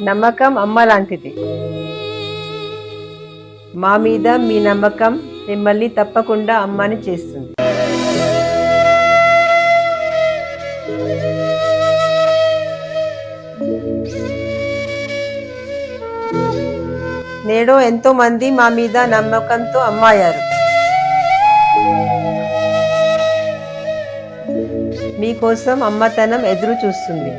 నమ్మకం అమ్మ లాంటిది. మా మీద మీ నమ్మకం మిమ్మల్ని తప్పకుండా అమ్మని చేస్తుంది. నేడు ఎంతో మంది మా మీద నమ్మకంతో అమ్మాయారు. మీకోసం అమ్మతనం ఎదురు చూస్తుంది.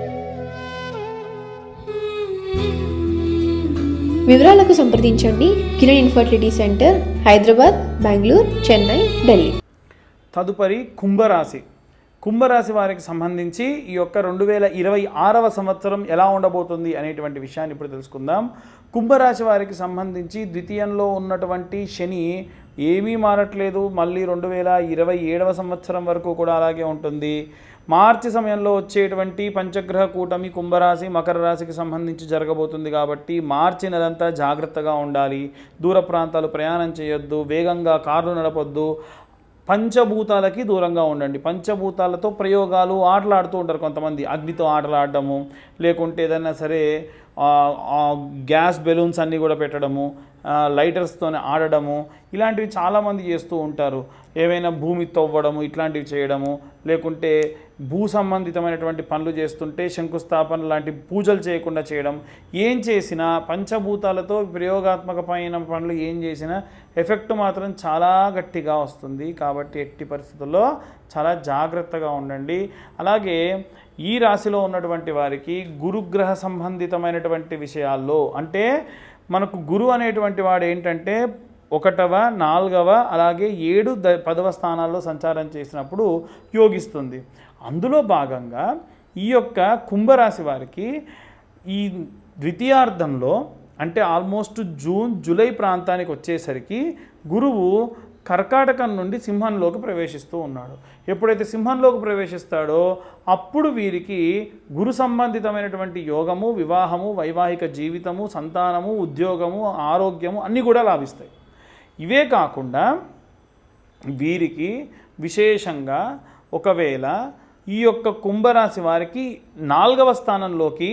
వివరాలకు సంప్రదించండి కిరణ్ ఇన్ఫర్టిలిటీ సెంటర్, హైదరాబాద్, బెంగళూరు, చెన్నై, ఢిల్లీ. తదుపరి కుంభరాశి. కుంభరాశి వారికి సంబంధించి ఈ యొక్క 2026వ సంవత్సరం ఎలా ఉండబోతుంది అనేటువంటి విషయాన్ని ఇప్పుడు తెలుసుకుందాం. కుంభరాశి వారికి సంబంధించి ద్వితీయంలో ఉన్నటువంటి శని ఏమీ మారట్లేదు. మళ్ళీ 2027వ సంవత్సరం వరకు కూడా అలాగే ఉంటుంది. మార్చి సమయంలో వచ్చేటువంటి పంచగ్రహ కూటమి కుంభరాశి మకర రాశికి సంబంధించి జరగబోతుంది కాబట్టి మార్చి నెలంతా జాగ్రత్తగా ఉండాలి. దూర ప్రాంతాలు ప్రయాణం చేయొద్దు, వేగంగా కార్లు నడపొద్దు, పంచభూతాలకి దూరంగా ఉండండి. పంచభూతాలతో ప్రయోగాలు ఆటలాడుతూ ఉంటారు కొంతమంది. అగ్నితో ఆటలాడటము, లేకుంటే ఏదైనా సరే గ్యాస్ బెలూన్స్ అన్నీ కూడా పెట్టడము, లైటర్స్తోనే ఆడడము, ఇలాంటివి చాలామంది చేస్తూ ఉంటారు. ఏవైనా భూమి తవ్వడము ఇట్లాంటివి చేయడము, లేకుంటే భూ సంబంధితమైనటువంటి పనులు చేస్తుంటే శంకుస్థాపన లాంటి పూజలు చేయకుండా చేయడం. ఏం చేసినా పంచభూతాలతో ప్రయోగాత్మకమైన పనులు ఏం చేసినా ఎఫెక్ట్ మాత్రం చాలా గట్టిగా వస్తుంది. కాబట్టి ఎట్టి పరిస్థితుల్లో చాలా జాగ్రత్తగా ఉండండి. అలాగే ఈ రాశిలో ఉన్నటువంటి వారికి గురుగ్రహ సంబంధితమైనటువంటి విషయాల్లో, అంటే మనకు గురు అనేటువంటి వాడు ఏంటంటే 1వ, 4వ, అలాగే 7, 10వ స్థానాల్లో సంచారం చేసినప్పుడు యోగిస్తుంది. అందులో భాగంగా ఈ యొక్క కుంభరాశి వారికి ఈ ద్వితీయార్థంలో, అంటే ఆల్మోస్ట్ జూన్, జూలై ప్రాంతానికి వచ్చేసరికి గురువు కర్కాటకం నుండి సింహంలోకి ప్రవేశిస్తూ ఉన్నాడు. ఎప్పుడైతే సింహంలోకి ప్రవేశిస్తాడో అప్పుడు వీరికి గురు సంబంధితమైనటువంటి యోగము, వివాహము, వైవాహిక జీవితము, సంతానము, ఉద్యోగము, ఆరోగ్యము అన్నీ కూడా లాభిస్తాయి. ఇవే కాకుండా వీరికి విశేషంగా ఒకవేళ ఈ యొక్క కుంభరాశి వారికి 4వ స్థానంలోకి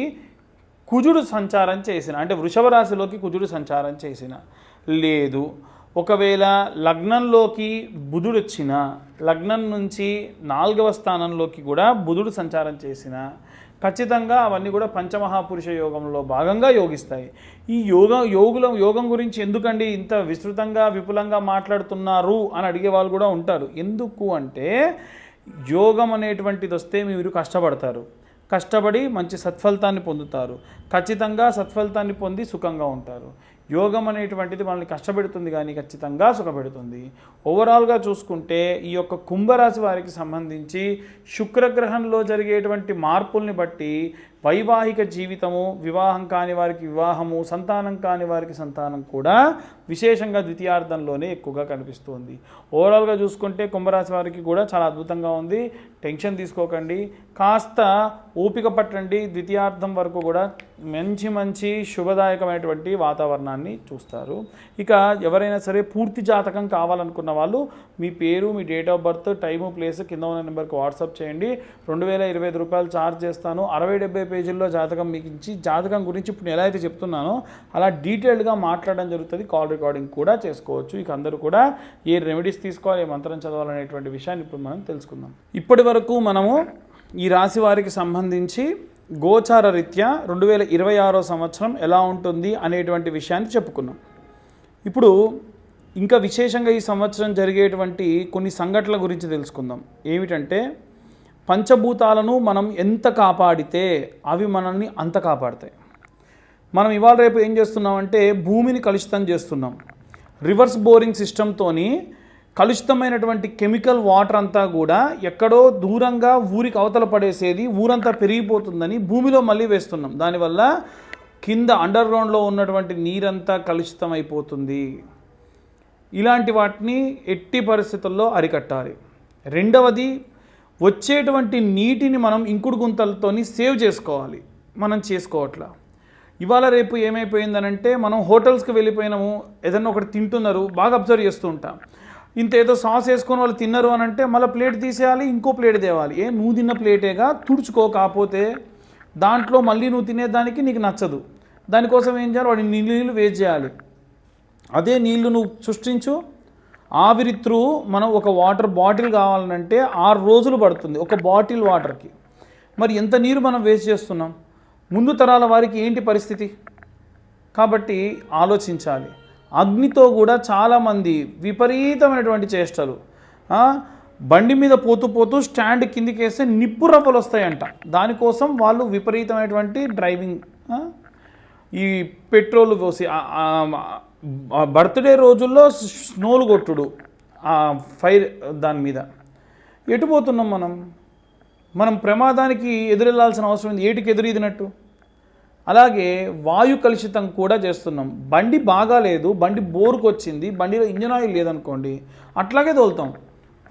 కుజుడు సంచారం చేసిన, అంటే వృషభ రాశిలోకి కుజుడు సంచారం చేసిన, లేదు ఒకవేళ లగ్నంలోకి బుధుడు వచ్చిన, లగ్నం నుంచి 4వ స్థానంలోకి కూడా బుధుడు సంచారం చేసిన, ఖచ్చితంగా అవన్నీ కూడా పంచమహాపురుష యోగంలో భాగంగా యోగిస్తాయి. ఈ యోగం గురించి ఎందుకండి ఇంత విస్తృతంగా విపులంగా మాట్లాడుతున్నారు అని అడిగే వాళ్ళు కూడా ఉంటారు. ఎందుకు అంటే యోగం అనేటువంటిది వస్తే మీరు కష్టపడతారు, కష్టపడి మంచి సత్ఫలితాన్ని పొందుతారు, ఖచ్చితంగా సత్ఫలితాన్ని పొంది సుఖంగా ఉంటారు. యోగం అనేటువంటిది మనల్ని కష్టపెడుతుంది కానీ ఖచ్చితంగా సుఖపెడుతుంది. ఓవరాల్గా చూసుకుంటే ఈ యొక్క కుంభరాశి వారికి సంబంధించి శుక్రగ్రహంలో జరిగేటువంటి మార్పుల్ని బట్టి వైవాహిక జీవితము, వివాహం కాని వారికి వివాహము, సంతానం కాని వారికి సంతానం కూడా విశేషంగా ద్వితీయార్థంలోనే ఎక్కువగా కనిపిస్తుంది. ఓవరాల్గా చూసుకుంటే కుంభరాశి వారికి కూడా చాలా అద్భుతంగా ఉంది. టెన్షన్ తీసుకోకండి, కాస్త ఓపిక పట్టండి. ద్వితీయార్థం వరకు కూడా మంచి శుభదాయకమైనటువంటి వాతావరణాన్ని చూస్తారు. ఇక ఎవరైనా సరే పూర్తి జాతకం కావాలనుకున్న వాళ్ళు మీ పేరు, మీ date of birth, time, place కింద ఉన్న నెంబర్కి వాట్సాప్ చేయండి. 2025 రూపాయలు ఛార్జ్ చేస్తాను. 60-70 పేజీల్లో జాతకం మీకు ఇచ్చి జాతకం గురించి ఇప్పుడు ఎలా అయితే చెప్తున్నానో అలా డీటెయిల్డ్గా మాట్లాడడం జరుగుతుంది. కాల్ రికార్డింగ్ కూడా చేసుకోవచ్చు. ఇక అందరూ కూడా ఏ రెమెడీస్ తీసుకోవాలి, ఏ మంత్రం చదవాలనేటువంటి విషయాన్ని ఇప్పుడు మనం తెలుసుకుందాం. ఇప్పటి వరకు మనము ఈ రాశి వారికి సంబంధించి గోచార రీత్యా 2026వ సంవత్సరం ఎలా ఉంటుంది అనేటువంటి విషయాన్ని చెప్పుకున్నాం. ఇప్పుడు ఇంకా విశేషంగా ఈ సంవత్సరం జరిగేటువంటి కొన్ని సంఘటనల గురించి తెలుసుకుందాం. ఏమిటంటే పంచభూతాలను మనం ఎంత కాపాడితే అవి మనల్ని అంత కాపాడతాయి. మనం ఇవాళ రేపు ఏం చేస్తున్నామంటే భూమిని కలుషితం చేస్తున్నాం. రివర్స్ బోరింగ్ సిస్టంతోని కలుషితమైనటువంటి కెమికల్ వాటర్ అంతా కూడా ఎక్కడో దూరంగా ఊరికి అవతల పడేసేది, ఊరంతా పెరిగిపోతుందని భూమిలో మళ్ళీ వేస్తున్నాం. దానివల్ల కింద అండర్ గ్రౌండ్లో ఉన్నటువంటి నీరంతా కలుషితం అయిపోతుంది. ఇలాంటి వాటిని ఎట్టి పరిస్థితుల్లో అరికట్టాలి. రెండవది, వచ్చేటువంటి నీటిని మనం ఇంకుడు గుంతలతోని సేవ్ చేసుకోవాలి. మనం చేసుకోవట్లా. ఇవాళ రేపు ఏమైపోయిందనంటే మనం హోటల్స్కి వెళ్ళిపోయినాము, ఏదన్నా ఒకటి తింటున్నారు, బాగా అబ్జర్వ్ చేస్తూ ఉంటాం. ఇంత ఏదో సాస్ వేసుకొని వాళ్ళు తిన్నారు అని అంటే మళ్ళీ ప్లేట్ తీసేయాలి, ఇంకో ప్లేట్ తేవాలి. నువ్వు తిన్న ప్లేటేగా తుడుచుకో, కాకపోతే దాంట్లో మళ్ళీ నువ్వు తినేదానికి నీకు నచ్చదు. దానికోసం ఏం చేయాలి, వాడి నీళ్ళు వేస్ట్ చేయాలి. అదే నీళ్లు నువ్వు సృష్టించు. ఆవిరి త్రూ మనం ఒక వాటర్ బాటిల్ కావాలంటే 6 రోజులు పడుతుంది ఒక బాటిల్ వాటర్కి. మరి ఎంత నీరు మనం వేస్ట్ చేస్తున్నాం, ముందు తరాల వారికి ఏంటి పరిస్థితి? కాబట్టి ఆలోచించాలి. అగ్నితో కూడా చాలామంది విపరీతమైనటువంటి చేష్టలు. బండి మీద పోతూ పోతూ స్టాండ్ కిందికి వేస్తే నిప్పు రవ్వలు వస్తాయంట. దానికోసం వాళ్ళు విపరీతమైనటువంటి డ్రైవింగ్, ఈ పెట్రోల్ పోసి బర్త్డే రోజుల్లో స్నోలు కొట్టుడు, ఫైర్ దాని మీద. ఎటు పోతున్నాం మనం ప్రమాదానికి ఎదురెళ్లాల్సిన అవసరం ఉంది, ఏటికి ఎదురీదినట్టు. అలాగే వాయు కలుషితం కూడా చేస్తున్నాం. బండి బాగాలేదు, బండి బోరుకు వచ్చింది, బండిలో ఇంజన్ ఆయిల్ లేదనుకోండి, అట్లాగే తోలుతాం.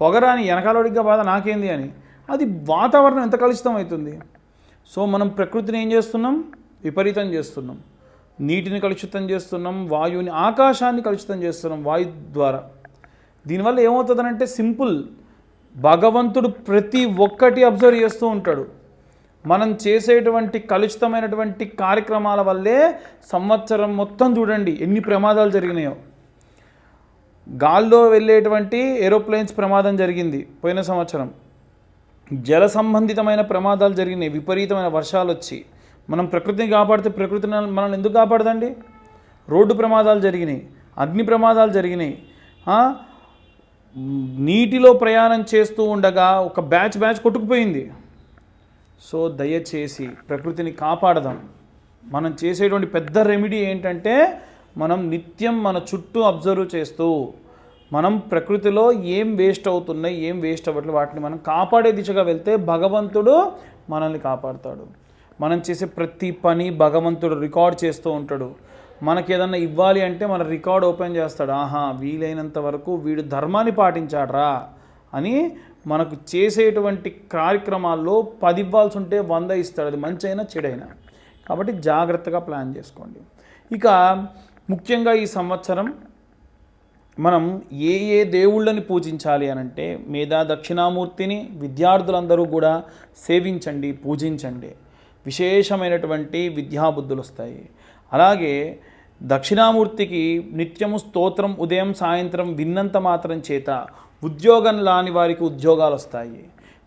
పొగరాని వెనకాలడిగా బాధ నాకేంది అని. అది వాతావరణం ఎంత కలుషితం అవుతుంది. సో మనం ప్రకృతిని ఏం చేస్తున్నాం, విపరీతం చేస్తున్నాం. నీటిని కలుషితం చేస్తున్నాం, వాయువుని, ఆకాశాన్ని కలుషితం చేస్తున్నాం వాయు ద్వారా. దీనివల్ల ఏమవుతుందనంటే సింపుల్, భగవంతుడు ప్రతి ఒక్కటి అబ్జర్వ్ చేస్తూ ఉంటాడు. మనం చేసేటువంటి కలుషితమైనటువంటి కార్యక్రమాల వల్లే సంవత్సరం మొత్తం చూడండి ఎన్ని ప్రమాదాలు జరిగినాయో. గాల్లో వెళ్ళేటువంటి ఏరోప్లేన్స్ ప్రమాదం జరిగింది పోయిన సంవత్సరం. జల సంబంధితమైన ప్రమాదాలు జరిగినాయి, విపరీతమైన వర్షాలు వచ్చి. మనం ప్రకృతిని కాపాడితే ప్రకృతిని మనల్ని ఎందుకు కాపాడదండి? రోడ్డు ప్రమాదాలు జరిగినాయి, అగ్ని ప్రమాదాలు జరిగినాయి. నీటిలో ప్రయాణం చేస్తూ ఉండగా ఒక బ్యాచ్ కొట్టుకుపోయింది. సో దయచేసి ప్రకృతిని కాపాడదాం. మనం చేసేటువంటి పెద్ద రెమెడీ ఏంటంటే మనం నిత్యం మన చుట్టూ అబ్జర్వ్ చేస్తూ మనం ప్రకృతిలో ఏం వేస్ట్ అవుతున్నాయి, ఏం వేస్ట్ అవ్వట్లేదు, వాటిని మనం కాపాడే దిశగా వెళ్తే భగవంతుడు మనల్ని కాపాడుతాడు. మనం చేసే ప్రతి పని భగవంతుడు రికార్డ్ చేస్తూ ఉంటాడు. మనకి ఏదన్నా ఇవ్వాలి అంటే మన రికార్డ్ ఓపెన్ చేస్తాడు. వీలైనంత వరకు వీడు ధర్మాన్ని పాటించాడ్రా అని మనకు చేసేటువంటి కార్యక్రమాల్లో 10 ఇవ్వాల్సి ఉంటే 100 ఇస్తాడు, అది మంచి అయినా చెడైనా. కాబట్టి జాగ్రత్తగా ప్లాన్ చేసుకోండి. ఇక ముఖ్యంగా ఈ సంవత్సరం మనం ఏ దేవుళ్ళని పూజించాలి అనంటే, మేధా దక్షిణామూర్తిని విద్యార్థులందరూ కూడా సేవించండి, పూజించండి. విశేషమైనటువంటి విద్యాబుద్ధులు వస్తాయి. అలాగే దక్షిణామూర్తికి నిత్యము స్తోత్రం ఉదయం సాయంత్రం విన్నంత మాత్రం చేత ఉద్యోగం లాని వారికి ఉద్యోగాలు వస్తాయి.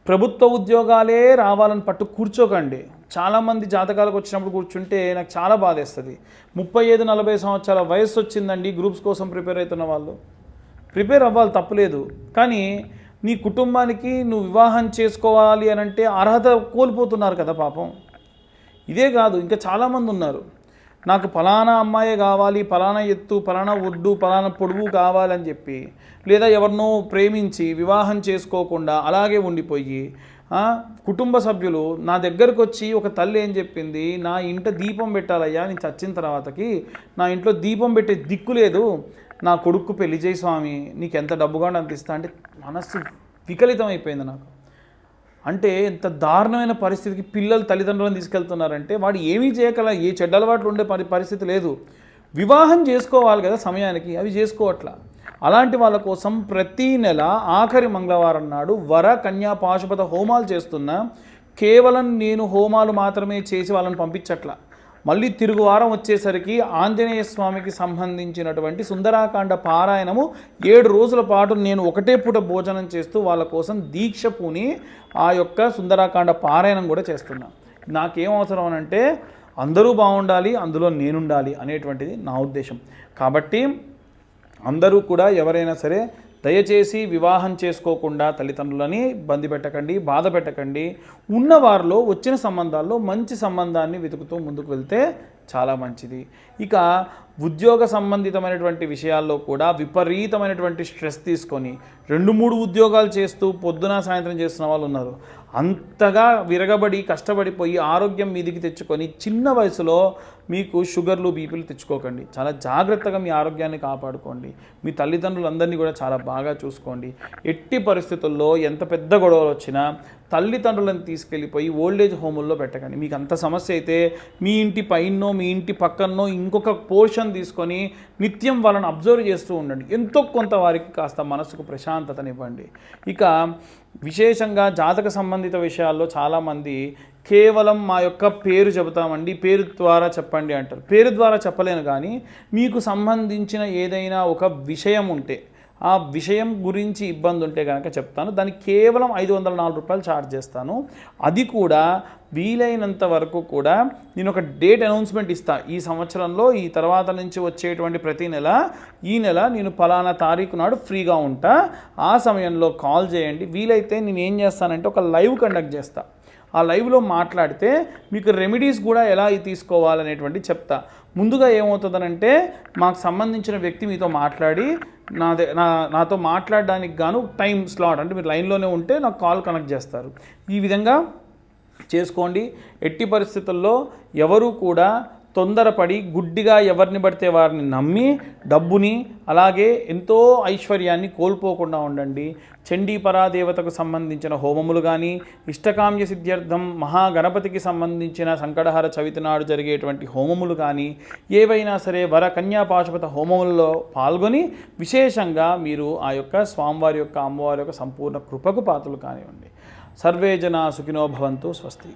ప్రభుత్వ ఉద్యోగాలే రావాలని పట్టు కూర్చోకండి. చాలామంది జాతకాలకు వచ్చినప్పుడు కూర్చుంటే నాకు చాలా బాధేస్తుంది. 35-40 సంవత్సరాల వయసు వచ్చిందండి, గ్రూప్స్ కోసం ప్రిపేర్ అవుతున్న వాళ్ళు ప్రిపేర్ అవ్వాలి, తప్పులేదు. కానీ నీ కుటుంబానికి నువ్వు వివాహం చేసుకోవాలి అనంటే అర్హత కోల్పోతున్నారు కదా పాపం. ఇదే కాదు, ఇంకా చాలామంది ఉన్నారు, నాకు ఫలానా అమ్మాయే కావాలి, ఫలానా ఎత్తు, ఫలానా ఒడ్డు, ఫలానా పొడుగు కావాలని చెప్పి, లేదా ఎవరినో ప్రేమించి వివాహం చేసుకోకుండా అలాగే ఉండిపోయి కుటుంబ సభ్యులు నా దగ్గరకు వచ్చి ఒక తల్లి ఏం చెప్పింది, నా ఇంట దీపం పెట్టాలయ్యా, నేను చచ్చిన తర్వాతకి నా ఇంట్లో దీపం పెట్టే దిక్కు లేదు, నా కొడుకు పెళ్లి చేయి స్వామి, నీకు ఎంత డబ్బుగా అంత ఇస్తా అంటే మనస్సు వికలితం అయిపోయింది నాకు. అంటే ఎంత దారుణమైన పరిస్థితికి పిల్లలు తల్లిదండ్రులను తీసుకెళ్తున్నారంటే వాడు ఏమీ చేయగల, ఏ చెడ్డ అలవాట్లు ఉండే పరిస్థితి లేదు. వివాహం చేసుకోవాలి కదా సమయానికి, అవి చేసుకోవట్లా. అలాంటి వాళ్ళ కోసం ప్రతి నెల ఆఖరి మంగళవారం నాడు వర కన్యా పాశుపత హోమాలు చేస్తున్నా. కేవలం నేను హోమాలు మాత్రమే చేసి వాళ్ళని పంపించట్లా. మళ్ళీ తిరుగు వారం వచ్చేసరికి ఆంజనేయ స్వామికి సంబంధించినటువంటి సుందరాకాండ పారాయణము 7 రోజుల పాటు నేను ఒకటే పూట భోజనం చేస్తూ వాళ్ళ కోసం దీక్ష పూని ఆ యొక్క సుందరాకాండ పారాయణం కూడా చేస్తున్నా. నాకేం అవసరం అనంటే అందరూ బాగుండాలి, అందులో నేనుండాలి అనేటువంటిది నా ఉద్దేశం. కాబట్టి అందరూ కూడా ఎవరైనా సరే దయచేసి వివాహం చేసుకోకుండా తల్లిదండ్రులని ఇబ్బంది పెట్టకండి, బాధ పెట్టకండి. ఉన్నవారిలో వచ్చిన సంబంధాల్లో మంచి సంబంధాన్ని వెతుకుతూ ముందుకు వెళ్తే చాలా మంచిది. ఇక ఉద్యోగ సంబంధితమైనటువంటి విషయాల్లో కూడా విపరీతమైనటువంటి స్ట్రెస్ తీసుకొని 2-3 ఉద్యోగాలు చేస్తూ పొద్దున సాయంత్రం చేస్తున్న వాళ్ళు ఉన్నారు. అంతగా విరగబడి కష్టపడిపోయి ఆరోగ్యం మీదికి తెచ్చుకొని చిన్న వయసులో మీకు షుగర్లు బీపీలు తెచ్చుకోకండి. చాలా జాగ్రత్తగా మీ ఆరోగ్యాన్ని కాపాడుకోండి. మీ తల్లిదండ్రులందరినీ కూడా చాలా బాగా చూసుకోండి. ఎట్టి పరిస్థితుల్లో ఎంత పెద్ద గొడవలు వచ్చినా తల్లిదండ్రులను తీసుకెళ్ళిపోయి ఓల్డేజ్ హోముల్లో పెట్టకండి. మీకు అంత సమస్య అయితే మీ ఇంటి పైనో మీ ఇంటి పక్కనో ఇంకొక పోర్షన్ తీసుకొని నిత్యం వాళ్ళని అబ్జర్వ్ చేస్తూ ఉండండి. ఎంతో కొంత వారికి కాస్త మనసుకు ప్రశాంతతనివ్వండి. ఇక విశేషంగా జాతక సంబంధిత విషయాల్లో చాలామంది కేవలం మా యొక్క పేరు చెబుతామండి, పేరు ద్వారా చెప్పండి అంటారు. పేరు ద్వారా చెప్పలేను, కానీ మీకు సంబంధించిన ఏదైనా ఒక విషయం ఉంటే, ఆ విషయం గురించి ఇబ్బంది ఉంటే కనుక చెప్తాను. దానికి కేవలం 504 రూపాయలు ఛార్జ్ చేస్తాను. అది కూడా వీలైనంత వరకు కూడా నేను ఒక డేట్ అనౌన్స్మెంట్ ఇస్తాను. ఈ సంవత్సరంలో ఈ తర్వాత నుంచి వచ్చేటువంటి ప్రతి నెల ఈ నెల నేను పలానా తారీఖు నాడు ఫ్రీగా ఉంటా, ఆ సమయంలో కాల్ చేయండి. వీలైతే నేను ఏం చేస్తానంటే ఒక లైవ్ కండక్ట్ చేస్తాను. ఆ లైవ్లో మాట్లాడితే మీకు రెమెడీస్ కూడా ఎలా తీసుకోవాలనేటువంటి చెప్తా. ముందుగా ఏమవుతుందనంటే మాకు సంబంధించిన వ్యక్తి మీతో మాట్లాడి నాతో మాట్లాడడానికి గాను టైం స్లాట్, అంటే మీరు లైన్లోనే ఉంటే నాకు కాల్ కనెక్ట్ చేస్తారు. ఈ విధంగా చేసుకోండి. ఎట్టి పరిస్థితుల్లో ఎవరు కూడా తొందరపడి గుడ్డిగా ఎవరిని పడితే వారిని నమ్మి డబ్బుని అలాగే ఎంతో ఐశ్వర్యాన్ని కోల్పోకుండా ఉండండి. చండీ పరాదేవతకు సంబంధించిన హోమములు కానీ, ఇష్టకామ్య సిద్ధ్యర్థం మహాగణపతికి సంబంధించిన సంకటహర చవితి నాడు జరిగేటువంటి హోమములు కానీ, ఏవైనా సరే వర కన్యాపాశుపత హోమములలో పాల్గొని విశేషంగా మీరు ఆ యొక్క స్వామివారి యొక్క అమ్మవారి యొక్క సంపూర్ణ కృపకు పాత్రలు కానివ్వండి. సర్వే జనా సుఖినో భవంతు. స్వస్తి.